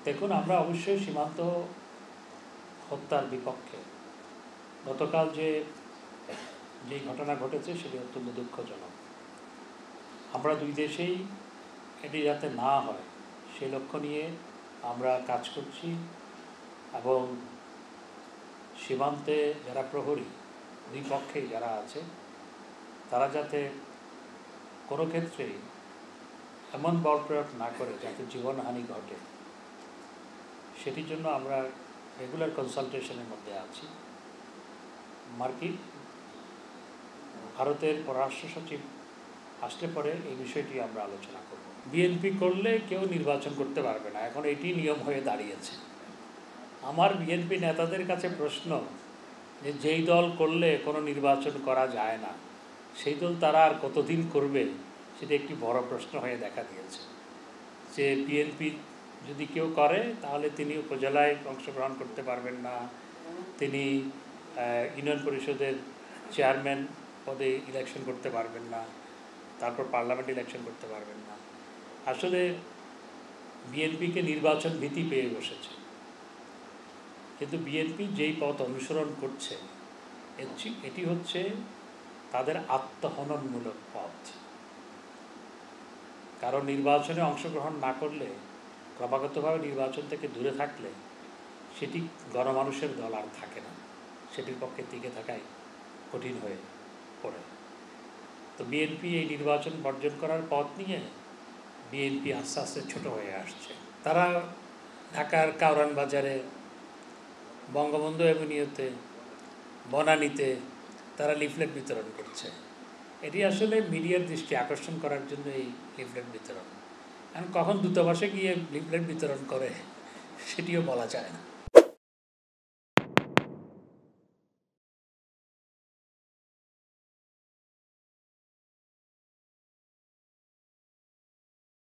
দেখুন, আমরা অবশ্যই সীমান্ত হত্যার বিপক্ষে। গতকাল যেই ঘটনা ঘটেছে সেটি অত্যন্ত দুঃখজনক। আমরা দুই দেশেই এটি যাতে না হয় সে লক্ষ্য নিয়ে আমরা কাজ করছি, এবং সীমান্তে যারা প্রহরী দুই পক্ষেই যারা আছে তারা যাতে কোনো ক্ষেত্রেই এমন বল প্রয়োগ না করে যাতে জীবনহানি ঘটে, সেটির জন্য আমরা রেগুলার কনসালটেশনের মধ্যে আছি। ভারতের পররাষ্ট্র সচিব আসলে পরে এই বিষয়টি আমরা আলোচনা করব। বিএনপি করলে কেউ নির্বাচন করতে পারবে না, এখন এটি নিয়ম হয়ে দাঁড়িয়েছে। আমার বিএনপি নেতাদের কাছে প্রশ্ন যে যেই দল করলে কোনো নির্বাচন করা যায় না সেই দল তারা আর কতদিন করবে, সেটা একটি বড় প্রশ্ন হয়ে দেখা দিয়েছে। যে বিএনপি যদি কেউ করে তাহলে তিনি উপজেলায় অংশগ্রহণ করতে পারবেন না, তিনি ইউনিয়ন পরিষদের চেয়ারম্যান পদে ইলেকশন করতে পারবেন না, তারপর পার্লামেন্ট ইলেকশন করতে পারবেন না। আসলে বিএনপিকে নির্বাচন ভীতি পেয়ে বসেছে, কিন্তু বিএনপি যেই পথ অনুসরণ করছে এটি হচ্ছে তাদের আত্মহননমূলক পথ। কারণ নির্বাচনে অংশগ্রহণ না করলে, ক্রমাগতভাবে নির্বাচন থেকে দূরে থাকলে সেটি গণমানুষের দল আর থাকে না, সেটির পক্ষে টিকে থাকাই কঠিন হয়ে পড়ে। তো বিএনপি এই নির্বাচন বর্জন করার পথ নিয়ে বিএনপি আস্তে আস্তে ছোট হয়ে আসছে। তারা ঢাকার কাউরান বাজারে, বঙ্গবন্ধু অ্যাভিনিউতে, বনানীতে তারা লিফলেট বিতরণ করছে। এটি আসলে মিডিয়ার দৃষ্টি আকর্ষণ করার জন্য এই লিফলেট বিতরণ। এখন কখন দূতাবাসে গিয়ে লিফলেট বিতরণ করে সেটিও বলা যায় না।